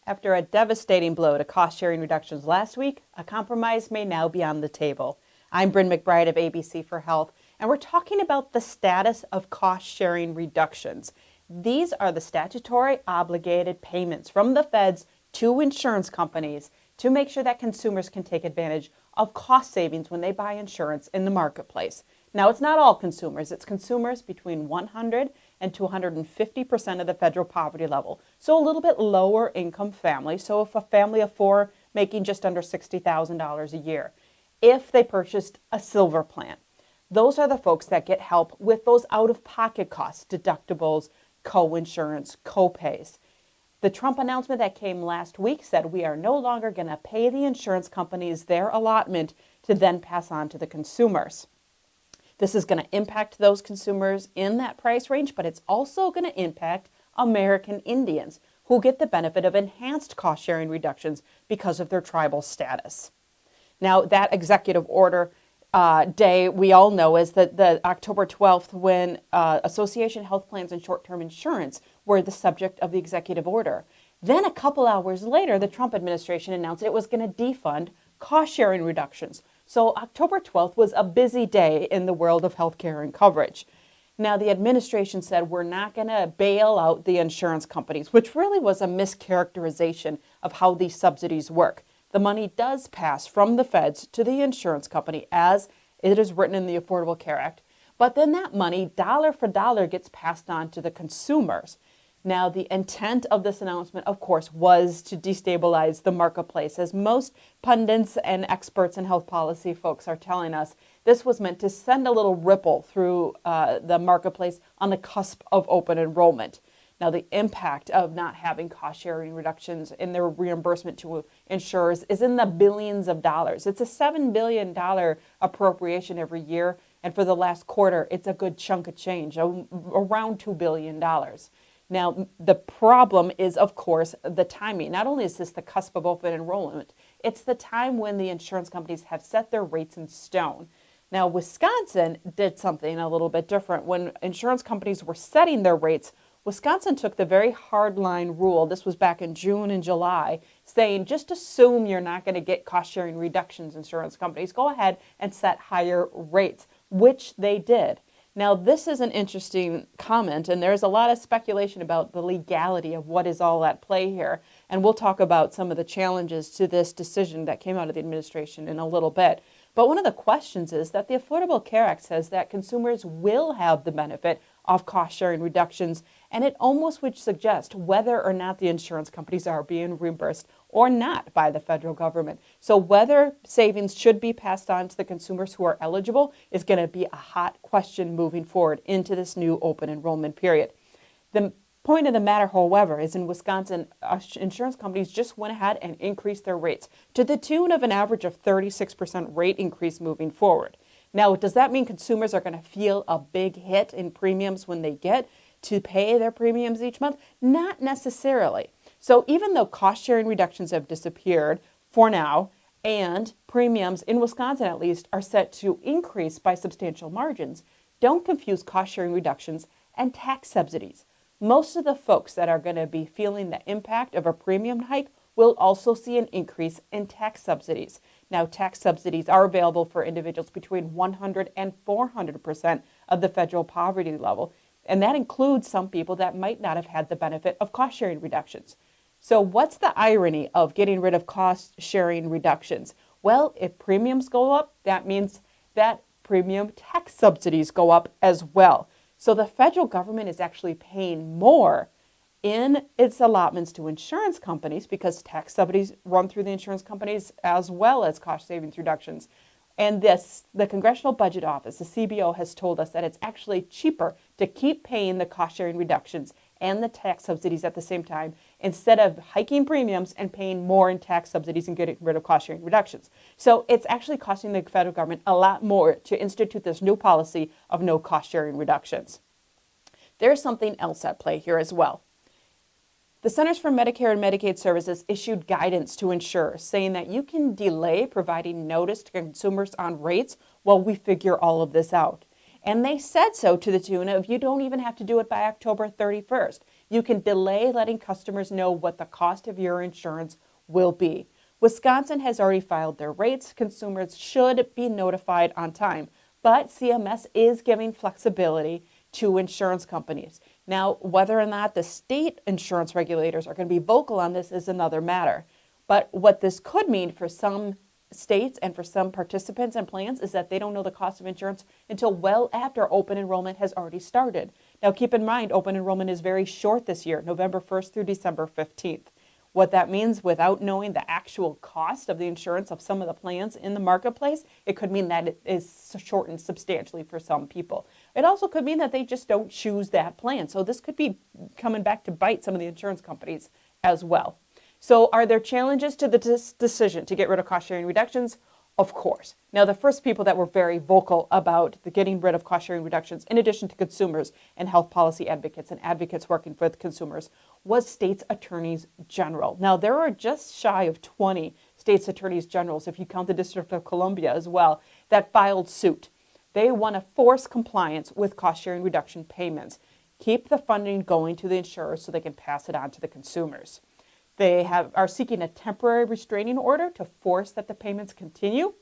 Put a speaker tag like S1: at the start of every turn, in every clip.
S1: After a devastating blow to cost-sharing reductions last week, a compromise may now be on the table. I'm Bryn McBride of ABC for Health, and we're talking about the status of cost-sharing reductions. These are the statutory obligated payments from the feds to insurance companies to make sure that consumers can take advantage of cost savings when they buy insurance in the marketplace. Now, it's not all consumers. It's consumers between 100 and 250% of the federal poverty level. So a little bit lower income family. So if a family of four making just under $60,000 a year, if they purchased a silver plan, those are the folks that get help with those out-of-pocket costs, deductibles, co-insurance, co-pays. The Trump announcement that came last week said we are no longer going to pay the insurance companies their allotment to then pass on to the consumers. This is going to impact those consumers in that price range, but it's also going to impact American Indians who get the benefit of enhanced cost-sharing reductions because of their tribal status. Now, that executive order day we all know is the October 12th when Association Health Plans and Short-Term Insurance were the subject of the executive order. Then a couple hours later, the Trump administration announced it was going to defund cost-sharing reductions. So October 12th was a busy day in the world of healthcare and coverage. Now, the administration said we're not going to bail out the insurance companies, which really was a mischaracterization of how these subsidies work. The money does pass from the feds to the insurance company as it is written in the Affordable Care Act. But then that money, dollar for dollar, gets passed on to the consumers. Now, the intent of this announcement, of course, was to destabilize the marketplace. As most pundits and experts in health policy folks are telling us, this was meant to send a little ripple through the marketplace on the cusp of open enrollment. Now, the impact of not having cost-sharing reductions in their reimbursement to insurers is in the billions of dollars. It's a $7 billion appropriation every year, and for the last quarter, it's a good chunk of change, around $2 billion. Now, the problem is, of course, the timing. Not only is this the cusp of open enrollment, it's the time when the insurance companies have set their rates in stone. Now, Wisconsin did something a little bit different. When insurance companies were setting their rates, Wisconsin took the very hardline rule, this was back in June and July, saying just assume you're not going to get cost-sharing reductions, insurance companies. Go ahead and set higher rates, which they did. Now, this is an interesting comment, and there's a lot of speculation about the legality of what is all at play here. And we'll talk about some of the challenges to this decision that came out of the administration in a little bit. But one of the questions is that the Affordable Care Act says that consumers will have the benefit of cost-sharing reductions, and it almost would suggest whether or not the insurance companies are being reimbursed or not by the federal government. So whether savings should be passed on to the consumers who are eligible is going to be a hot question moving forward into this new open enrollment period. The point of the matter, however, is in Wisconsin, insurance companies just went ahead and increased their rates to the tune of an average of 36% rate increase moving forward. Now, does that mean consumers are going to feel a big hit in premiums when they get to pay their premiums each month? Not necessarily. So even though cost-sharing reductions have disappeared for now, and premiums in Wisconsin at least are set to increase by substantial margins, don't confuse cost-sharing reductions and tax subsidies. Most of the folks that are going to be feeling the impact of a premium hike will also see an increase in tax subsidies. Now, tax subsidies are available for individuals between 100 and 400% of the federal poverty level, and that includes some people that might not have had the benefit of cost-sharing reductions. So what's the irony of getting rid of cost-sharing reductions? Well, if premiums go up, that means that premium tax subsidies go up as well. So the federal government is actually paying more in its allotments to insurance companies because tax subsidies run through the insurance companies as well as cost savings reductions. And the Congressional Budget Office, the CBO, has told us that it's actually cheaper to keep paying the cost-sharing reductions and the tax subsidies at the same time instead of hiking premiums and paying more in tax subsidies and getting rid of cost-sharing reductions. So it's actually costing the federal government a lot more to institute this new policy of no cost-sharing reductions. There's something else at play here as well. The Centers for Medicare and Medicaid Services issued guidance to insurers saying that you can delay providing notice to consumers on rates while we figure all of this out. And they said so to the tune of you don't even have to do it by October 31st. you can delay letting customers know what the cost of your insurance will be. Wisconsin has already filed their rates. Consumers should be notified on time, but CMS is giving flexibility to insurance companies. Now, whether or not the state insurance regulators are going to be vocal on this is another matter. But what this could mean for some states and for some participants and plans is that they don't know the cost of insurance until well after open enrollment has already started. Now, keep in mind, open enrollment is very short this year, November 1st through December 15th. What that means, without knowing the actual cost of the insurance of some of the plans in the marketplace, it could mean that it is shortened substantially for some people. It also could mean that they just don't choose that plan. So this could be coming back to bite some of the insurance companies as well. So are there challenges to the decision to get rid of cost sharing reductions? Of course. Now, the first people that were very vocal about the getting rid of cost sharing reductions, in addition to consumers and health policy advocates and advocates working for the consumers, was states' attorneys general. Now, there are just shy of 20 states' attorneys generals, if you count the District of Columbia as well, that filed suit. They want to force compliance with cost sharing reduction payments, keep the funding going to the insurers so they can pass it on to the consumers. They are seeking a temporary restraining order to force that the payments continue.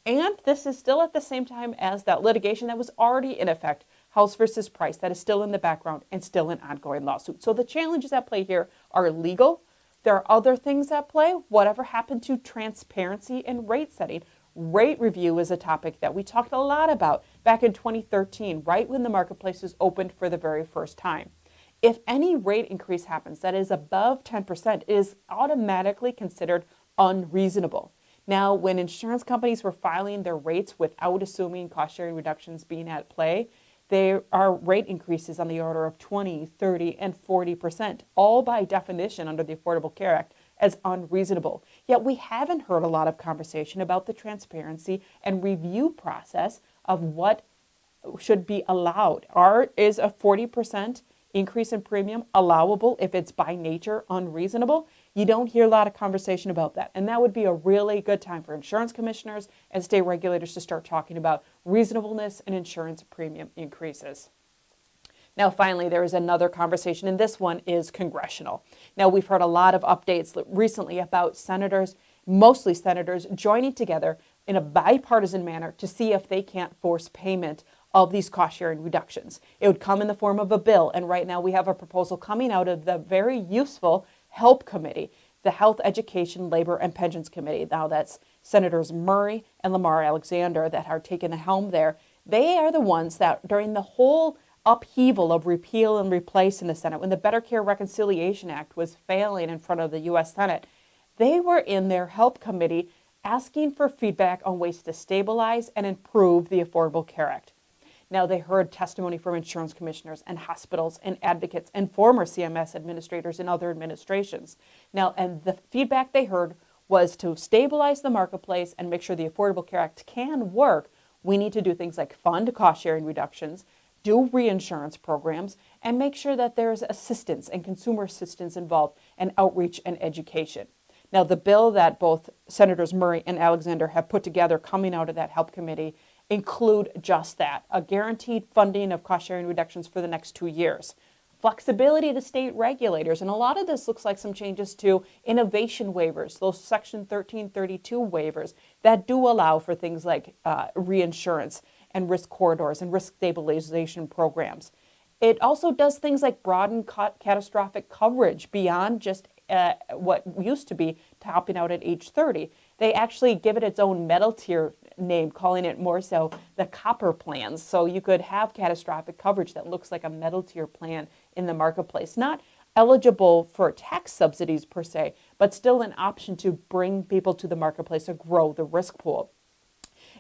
S1: And this is still at the same time as that litigation that was already in effect, House versus Price, that is still in the background and still an ongoing lawsuit. So the challenges at play here are legal. There are other things at play. Whatever happened to transparency and rate setting? Rate review is a topic that we talked a lot about back in 2013, right when the marketplace was opened for the very first time. If any rate increase happens that is above 10%, it is automatically considered unreasonable. Now, when insurance companies were filing their rates without assuming cost sharing reductions being at play, there are rate increases on the order of 20, 30, and 40%, all by definition under the Affordable Care Act as unreasonable. Yet we haven't heard a lot of conversation about the transparency and review process of what should be allowed. Is a 40% increase in premium allowable if it's by nature unreasonable? You don't hear a lot of conversation about that. And that would be a really good time for insurance commissioners and state regulators to start talking about reasonableness and insurance premium increases. Now, finally, there is another conversation, and this one is congressional. Now, we've heard a lot of updates recently about senators, mostly senators, joining together in a bipartisan manner to see if they can't force payment of these cost-sharing reductions. It would come in the form of a bill, and right now we have a proposal coming out of the very useful HELP Committee, the Health, Education, Labor, and Pensions Committee. Now that's Senators Murray and Lamar Alexander that are taking the helm there. They are the ones that during the whole upheaval of repeal and replace in the Senate, when the Better Care Reconciliation Act was failing in front of the U.S. Senate, they were in their HELP Committee asking for feedback on ways to stabilize and improve the Affordable Care Act. Now, they heard testimony from insurance commissioners and hospitals and advocates and former CMS administrators in other administrations. Now, and the feedback they heard was to stabilize the marketplace and make sure the Affordable Care Act can work. We need to do things like fund cost-sharing reductions, do reinsurance programs, and make sure that there's assistance and consumer assistance involved and outreach and education. Now, the bill that both Senators Murray and Alexander have put together coming out of that HELP Committee include just that, a guaranteed funding of cost-sharing reductions for the next 2 years. Flexibility to state regulators, and a lot of this looks like some changes to innovation waivers, those Section 1332 waivers that do allow for things like reinsurance and risk corridors and risk stabilization programs. It also does things like broaden catastrophic coverage beyond just what used to be topping out at age 30. They actually give it its own metal tier name, calling it more so the copper plans. So you could have catastrophic coverage that looks like a metal tier plan in the marketplace. Not eligible for tax subsidies per se, but still an option to bring people to the marketplace or grow the risk pool.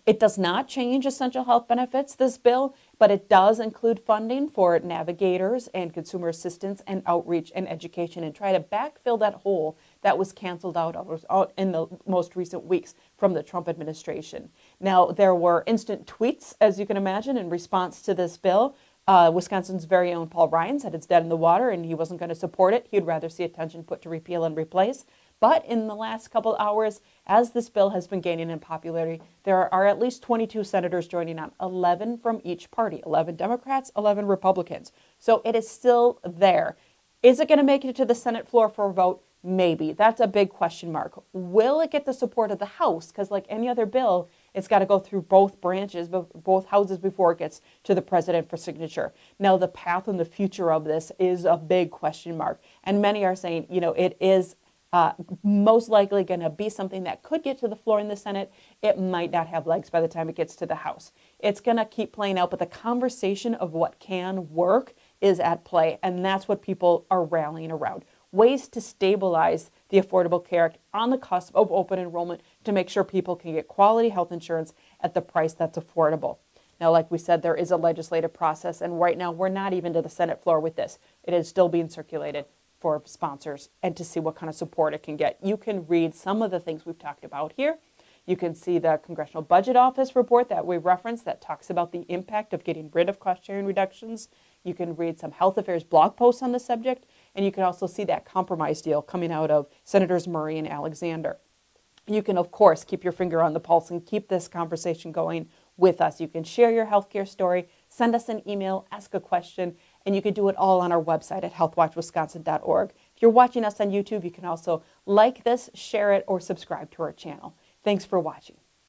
S1: It does not change essential health benefits, this bill, but it does include funding for navigators and consumer assistance and outreach and education, and try to backfill that hole that was canceled out in the most recent weeks from the Trump administration. Now, there were instant tweets, as you can imagine, in response to this bill. Wisconsin's very own Paul Ryan said it's dead in the water and he wasn't going to support it. He'd rather see attention put to repeal and replace. But in the last couple hours, as this bill has been gaining in popularity, there are at least 22 senators joining on, 11 from each party, 11 Democrats, 11 Republicans. So it is still there. Is it going to make it to the Senate floor for a vote? Maybe. That's a big question mark. Will it get the support of the House? Because like any other bill, it's got to go through both branches, both houses before it gets to the president for signature. Now, the path and the future of this is a big question mark. And many are saying, it is most likely going to be something that could get to the floor in the Senate. It might not have legs by the time it gets to the House. It's going to keep playing out, but the conversation of what can work is at play. And that's what people are rallying around. Ways to stabilize the Affordable Care Act on the cusp of open enrollment to make sure people can get quality health insurance at the price that's affordable. Now, like we said, there is a legislative process, and right now we're not even to the Senate floor with this. It is still being circulated for sponsors and to see what kind of support it can get. You can read some of the things we've talked about here. You can see the Congressional Budget Office report that we referenced that talks about the impact of getting rid of cost-sharing reductions. You can read some health affairs blog posts on the subject, and you can also see that compromise deal coming out of Senators Murray and Alexander. You can, of course, keep your finger on the pulse and keep this conversation going with us. You can share your healthcare story, send us an email, ask a question, and you can do it all on our website at healthwatchwisconsin.org. If you're watching us on YouTube, you can also like this, share it, or subscribe to our channel. Thanks for watching.